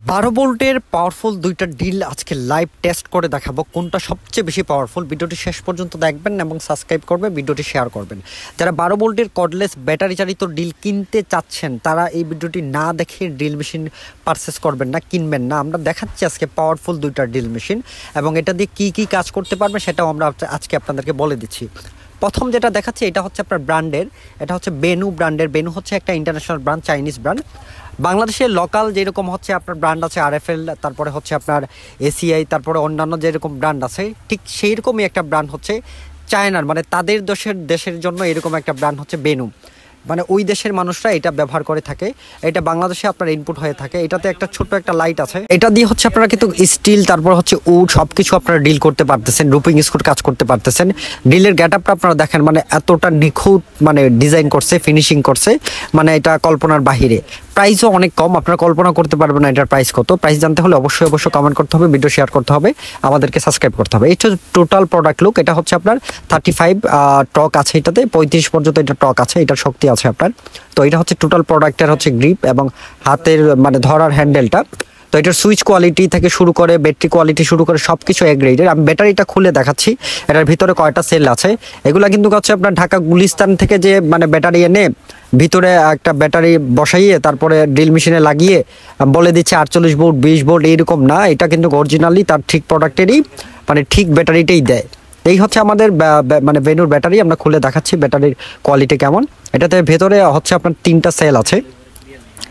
12 ভোল্টের পাওয়ারফুল দুইটা ডিল আজকে লাইভ টেস্ট করে দেখাবো কোনটা সবচেয়ে বেশি পাওয়ারফুল। ভিডিওটি শেষ পর্যন্ত দেখবেন এবং সাবস্ক্রাইব করবেন, ভিডিওটি শেয়ার করবেন। যারা 12 ভোল্টের কর্ডলেস ব্যাটারি চালিত ডিল কিনতে চাচ্ছেন তারা এই ভিডিওটি না দেখে ড্রিল মেশিন পারচেস করবেন না, কিনবেন না। আমরা দেখাচ্ছি আজকে পাওয়ারফুল দুইটা ড্রিল মেশিন এবং এটা দিয়ে কি কাজ করতে পারবে সেটাও আমরা আজকে আপনাদেরকে বলে দিচ্ছি। প্রথম যেটা দেখাচ্ছি এটা হচ্ছে আপনার ব্র্যান্ডের, এটা হচ্ছে বেনু ব্র্যান্ডের। বেনু হচ্ছে একটা ইন্টারন্যাশনাল ব্র্যান্ড, চাইনিজ ব্র্যান্ড। বাংলাদেশের লোকাল যেরকম হচ্ছে আপনার ব্র্যান্ড আছে RFL, তারপরে হচ্ছে আপনার ACI, তারপরে অন্যান্য যেরকম ব্র্যান্ড আছে ঠিক সেই রকমই একটা ব্র্যান্ড হচ্ছে চায়নার, মানে তাদের দেশের জন্য এরকম একটা ব্র্যান্ড হচ্ছে বেনু, মানে ওই দেশের মানুষরা এটা ব্যবহার করে থাকে। এটা বাংলাদেশে আপনার ইনপুট হয়ে থাকে। এটাতে একটা ছোট্ট একটা লাইট আছে, এটা দিয়ে হচ্ছে আপনারা কিন্তু স্টিল তারপর হচ্ছে উড সব কিছু আপনারা ডিল করতে পারতেছেন, রুপিং স্ক্রুর কাজ করতে পারতেছেন। ডিলের গেট আপটা আপনারা দেখেন, মানে এতটা নিখুঁত মানে ডিজাইন করছে, ফিনিশিং করছে, মানে এটা কল্পনার বাহিরে। প্রাইসও অনেক কম, আপনারা কল্পনা করতে পারবেন না এটার প্রাইস কত। প্রাইস জানতে হলে অবশ্যই কমেন্ট করতে হবে, ভিডিও শেয়ার করতে হবে, আমাদেরকে সাবস্ক্রাইব করতে হবে। এটা টোটাল প্রোডাক্ট লুক। এটা হচ্ছে আপনার 35 টক আছে, এটাতে 35 পর্যন্ত এটা টক আছে, এটার শক্তি আছে আপনার। তো এটা হচ্ছে টোটাল প্রোডাক্টের হচ্ছে গ্রিপ এবং হাতের মানে ধরার হ্যান্ডেলটা। তো এটার সুইচ কোয়ালিটি থেকে শুরু করে ব্যাটারি কোয়ালিটি শুরু করে সব কিছু এক গ্রেডের। আমি ব্যাটারিটা খুলে দেখাচ্ছি, এটার ভিতরে কয়টা সেল আছে। এগুলা কিন্তু হচ্ছে আপনার ঢাকা গুলিস্তান থেকে যে মানে ব্যাটারি এনে ভিতরে একটা ব্যাটারি বসাইয়ে তারপরে ড্রিল মেশিনে লাগিয়ে বলে দিচ্ছে 48 ভোল্ট 20 ভোল্ট, এইরকম না। এটা কিন্তু অরিজিনালি তার ঠিক প্রোডাক্টেরই মানে ঠিক ব্যাটারিটাই দেয়। এই হচ্ছে আমাদের মানে বেনুর ব্যাটারি। আমরা খুলে দেখাচ্ছি ব্যাটারির কোয়ালিটি কেমন। এটাতে ভেতরে হচ্ছে আপনার 3টা সেল আছে,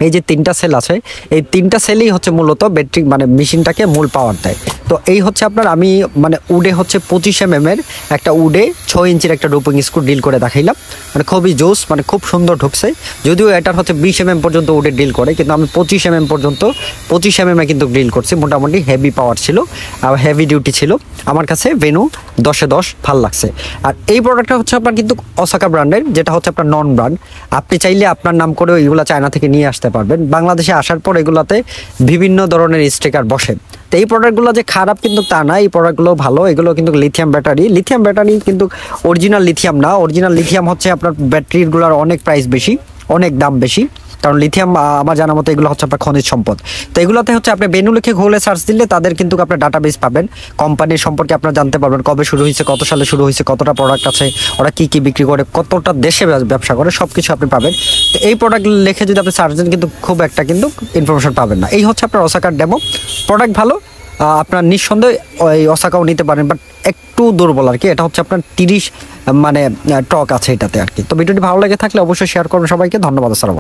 এই যে 3টা সেল আছে, এই 3টা সেলই হচ্ছে মূলত ব্যাটারি মানে মেশিনটাকে মূল পাওয়ার দেয়। তো এই হচ্ছে আপনার আমি মানে উডে হচ্ছে 25 mm এর একটা উডে 6 ইঞ্চির একটা রুপিং স্ক্রু ডিল করে দেখাইলাম, মানে খুবই জোস, মানে খুব সুন্দর ঢুকছে। যদিও এটার হচ্ছে 20 mm পর্যন্ত উডে ডিল করে, কিন্তু আমি 25 mm পর্যন্ত 25 mm কিন্তু ডিল করছি। মোটামুটি হেভি পাওয়ার ছিল, হেভি ডিউটি ছিল। আমার কাছে বেনু 10-এ 10 ভাল লাগছে। আর এই প্রোডাক্টটা হচ্ছে আপনার কিন্তু ওসাকা ব্র্যান্ডের, যেটা হচ্ছে আপনার নন ব্র্যান্ড। আপনি চাইলে আপনার নাম করে এগুলো চায়না থেকে নিয়ে আসতে পারবেন। বাংলাদেশে আসার পর এগুলাতে বিভিন্ন ধরনের স্টিকার বসে। তো এই প্রোডাক্টগুলো যে খারাপ কিন্তু তা না, এই প্রোডাক্টগুলো ভালো। এগুলো কিন্তু লিথিয়াম ব্যাটারি কিন্তু অরিজিনাল লিথিয়াম না। অরিজিনাল লিথিয়াম হচ্ছে আপনার ব্যাটারিগুলোর অনেক প্রাইস বেশি, অনেক দাম বেশি, কারণ লিথিয়াম আমার জানা মতো এগুলো হচ্ছে আপনার খনিজ সম্পদ। তো এগুলোতে হচ্ছে আপনি বেনু লিখে গুগলে সার্চ দিলে তাদের কিন্তু আপনার ডাটাবেস পাবেন, কোম্পানির সম্পর্কে আপনারা জানতে পারবেন, কবে শুরু হয়েছে, কত সালে শুরু হয়েছে, কতটা প্রোডাক্ট আছে, ওরা কি বিক্রি করে, কতটা দেশে ব্যবসা করে, সব কিছু আপনি পাবেন। তো এই প্রোডাক্ট লিখে যদি আপনি সার্চ দেন কিন্তু খুব একটা কিন্তু ইনফরমেশন পাবেন না। এই হচ্ছে আপনার ওসাকার ডেমো প্রোডাক্ট, ভালো। আপনার নিঃসন্দেহে ওই ওসাকাও নিতে পারেন, বাট একটু দুর্বল আর কি। এটা হচ্ছে আপনার 30 মানে টক আছে এটাতে আর কি। তো ভিডিওটি ভালো লেগে থাকলে অবশ্যই শেয়ার করবেন সবাইকে। ধন্যবাদ। আসসালাম।